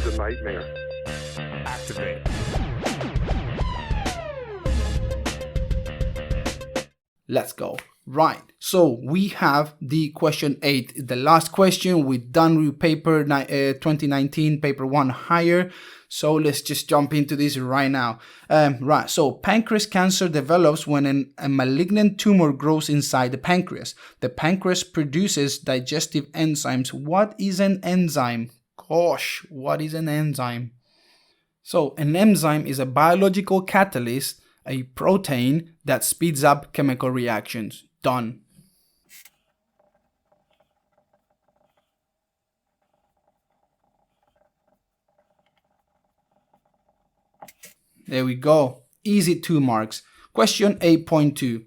a nightmare. Activate. Let's go. Right, so we have the question 8, the last question. We're done with paper 2019, paper 1 higher. So let's just jump into this right now. Right, so pancreas cancer develops when a malignant tumor grows inside the pancreas. The pancreas produces digestive enzymes. What is an enzyme? Gosh, what is an enzyme? So an enzyme is a biological catalyst, a protein that speeds up chemical reactions. Done. There we go. Easy 2 marks. Question 8.2.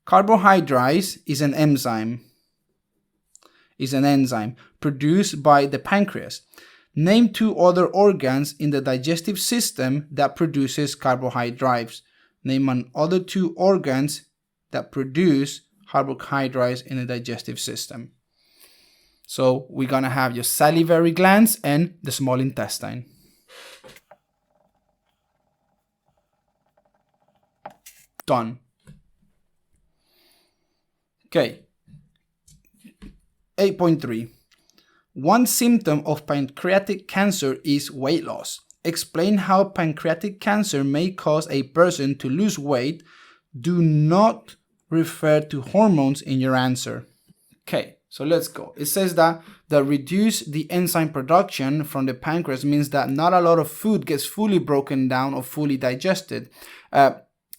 Carbohydrates is an enzyme. Produced by the pancreas. Name 2 other organs in the digestive system that produces carbohydrates. Name other 2 organs that produce carbohydrates in the digestive system. So we're gonna have your salivary glands and the small intestine. Done. Okay. 8.3. One symptom of pancreatic cancer is weight loss. Explain how pancreatic cancer may cause a person to lose weight. Do not refer to hormones in your answer. Okay, so let's go. It says that reduce the enzyme production from the pancreas means that not a lot of food gets fully broken down or fully digested.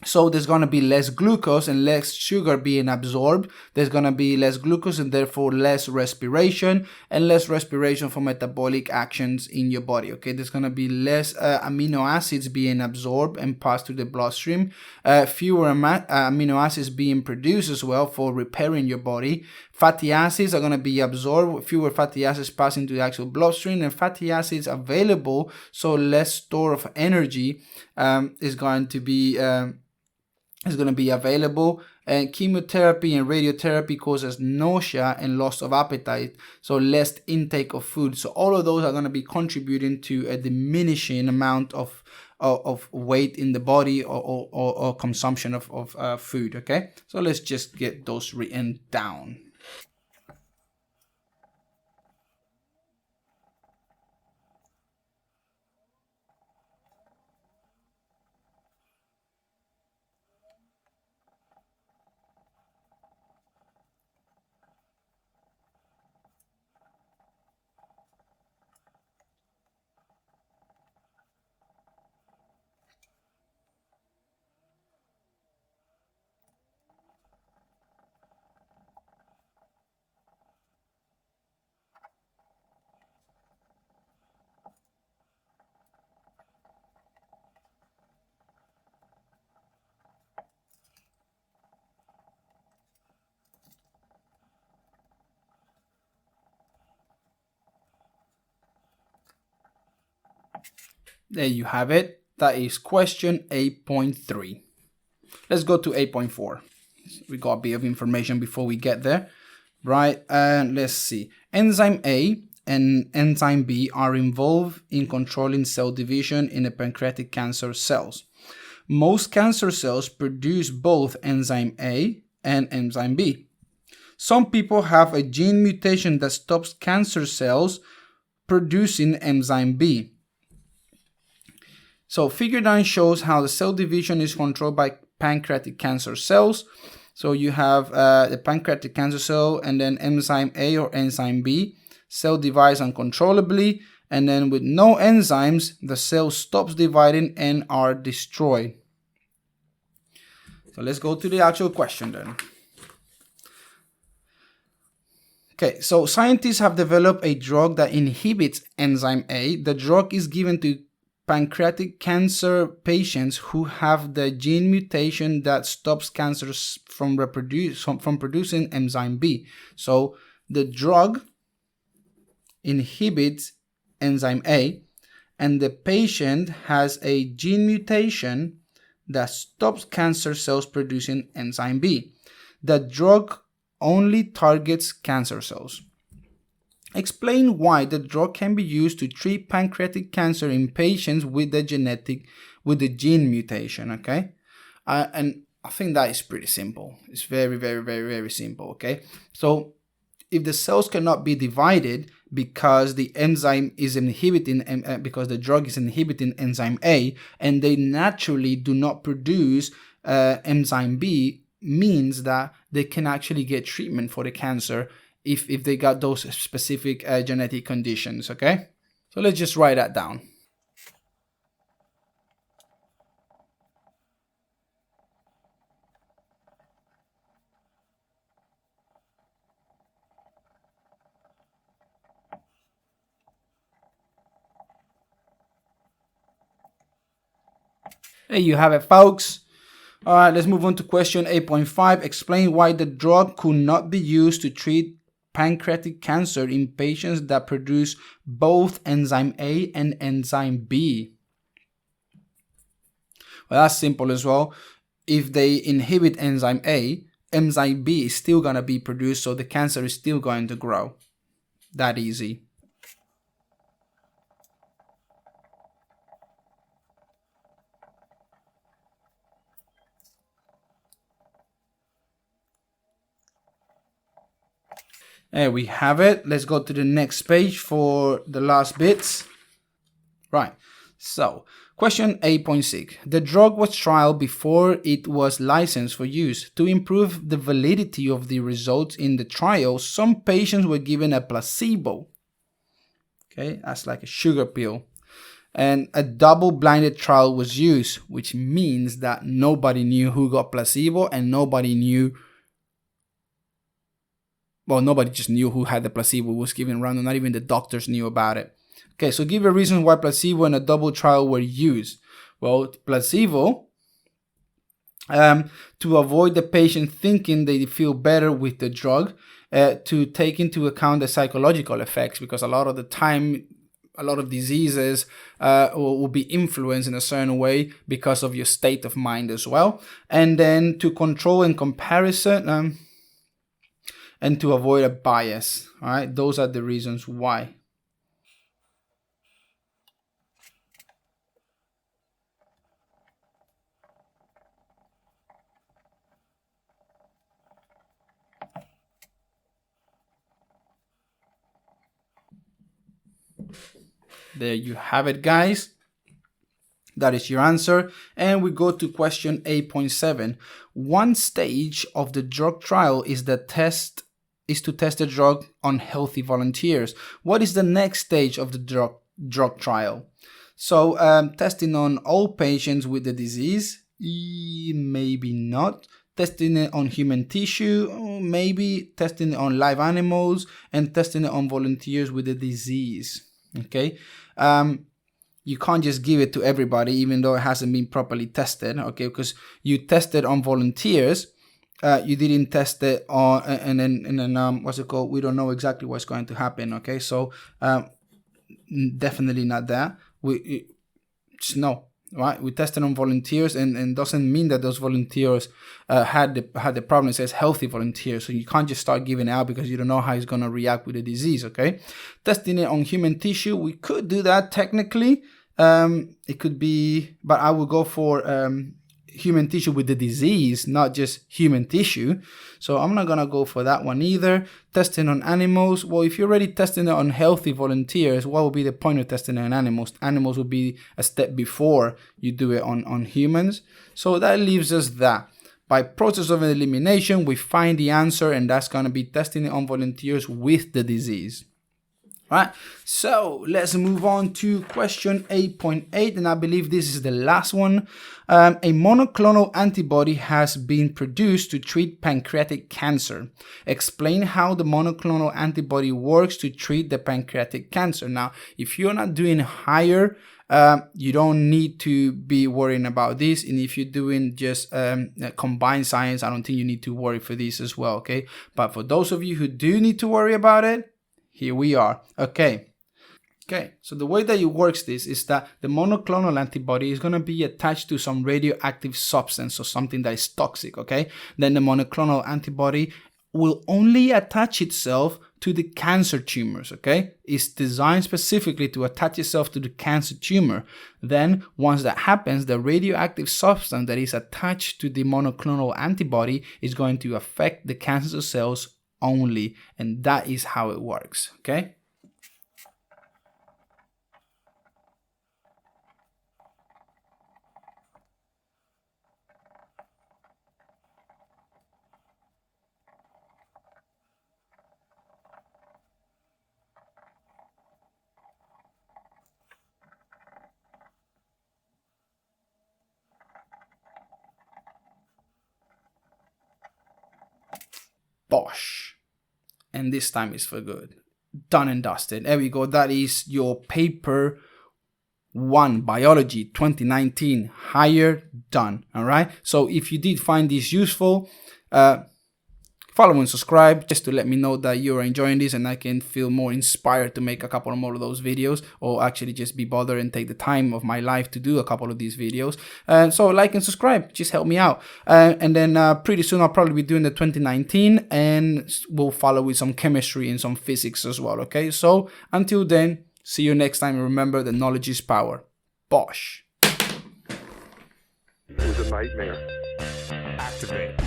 So there's going to be less glucose and less sugar being absorbed. There's going to be less glucose and therefore less respiration, and less respiration for metabolic actions in your body. Okay, there's going to be less amino acids being absorbed and passed through the bloodstream. Fewer amino acids being produced as well for repairing your body. Fatty acids are going to be absorbed, fewer fatty acids passing to the actual bloodstream, and fatty acids available, so less store of energy is going to be available. And chemotherapy and radiotherapy causes nausea and loss of appetite, so less intake of food. So all of those are going to be contributing to a diminishing amount of weight in the body or consumption of food. Okay, so let's just get those written down. There you have it. That is question 8.3. Let's go to 8.4. We got a bit of information before we get there. Right, and let's see. Enzyme A and enzyme B are involved in controlling cell division in the pancreatic cancer cells. Most cancer cells produce both enzyme A and enzyme B. Some people have a gene mutation that stops cancer cells producing enzyme B. So figure 9 shows how the cell division is controlled by pancreatic cancer cells. So you have the pancreatic cancer cell and then enzyme A or enzyme B. Cell divides uncontrollably, and then with no enzymes, the cell stops dividing and are destroyed. So let's go to the actual question then. Okay, so scientists have developed a drug that inhibits enzyme A. The drug is given to pancreatic cancer patients who have the gene mutation that stops cancers from producing enzyme B. So the drug inhibits enzyme A, and the patient has a gene mutation that stops cancer cells producing enzyme B. The drug only targets cancer cells. Explain why the drug can be used to treat pancreatic cancer in patients with the gene mutation, okay? And I think that is pretty simple. It's very, very, very, very simple, okay? So if the cells cannot be divided because the enzyme is inhibiting, because the drug is inhibiting enzyme A, and they naturally do not produce enzyme B, means that they can actually get treatment for the cancer if they got those specific genetic conditions, okay? So let's just write that down. There you have it, folks. All right, let's move on to question 8.5. Explain why the drug could not be used to treat pancreatic cancer in patients that produce both enzyme A and enzyme B. Well, that's simple as well. If they inhibit enzyme A, enzyme B is still going to be produced, so the cancer is still going to grow. That easy. There we have it. Let's go to the next page for the last bits. Right. So, question 8.6. The drug was trialed before it was licensed for use. To improve the validity of the results in the trial, some patients were given a placebo. Okay, that's like a sugar pill. And a double-blinded trial was used, which means that nobody knew who got placebo and nobody just knew who had the placebo. It was given random. Not even the doctors knew about it. Okay, so give a reason why placebo and a double trial were used. Well, placebo, to avoid the patient thinking they feel better with the drug, to take into account the psychological effects, because a lot of the time, a lot of diseases will be influenced in a certain way because of your state of mind as well. And then to control and comparison, and to avoid a bias. All right, those are the reasons why. There you have it, guys. That is your answer. And we go to question 8.7. One stage of the drug trial is to test the drug on healthy volunteers. What is the next stage of the drug trial? So testing on all patients with the disease? Maybe not. Testing it on human tissue? Maybe. Testing it on live animals and testing it on volunteers with the disease. Okay. You can't just give it to everybody, even though it hasn't been properly tested. Okay, because you tested on volunteers, you didn't test it on, and then what's it called? We don't know exactly what's going to happen. Okay, so definitely not that. We just no. Right, we tested on volunteers, and doesn't mean that those volunteers had the problem. It says healthy volunteers, so you can't just start giving it out because you don't know how it's gonna react with the disease. Okay, testing it on human tissue, we could do that technically. It could be, but I would go for human tissue with the disease, not just human tissue. So I'm not gonna go for that one either. Testing on animals. Well, if you're already testing it on healthy volunteers, what would be the point of testing it on animals? Animals would be a step before you do it on humans. So that leaves us that. By process of elimination, we find the answer, and that's gonna be testing it on volunteers with the disease. Right, so let's move on to question 8.8, and I believe this is the last one. A monoclonal antibody has been produced to treat pancreatic cancer. Explain how the monoclonal antibody works to treat the pancreatic cancer. Now, if you're not doing higher, you don't need to be worrying about this, and if you're doing just combined science, I don't think you need to worry for this as well. Okay, but for those of you who do need to worry about it, here we are. Okay, so the way that it works this is that the monoclonal antibody is going to be attached to some radioactive substance or something that is toxic, okay? Then the monoclonal antibody will only attach itself to the cancer tumors, okay? It's designed specifically to attach itself to the cancer tumor. Then, once that happens, the radioactive substance that is attached to the monoclonal antibody is going to affect the cancer cells only, and that is how it works, okay? Bosh. And this time is for good. Done and dusted. There we go. That is your paper 1, Biology 2019. Higher, done. All right. So if you did find this useful, follow and subscribe just to let me know that you're enjoying this and I can feel more inspired to make a couple more of those videos, or actually just be bothered and take the time of my life to do a couple of these videos. So like and subscribe, just help me out. And then pretty soon I'll probably be doing the 2019 and we'll follow with some chemistry and some physics as well. Okay, so until then, see you next time. Remember that knowledge is power. Bosh. It was a nightmare. Activate.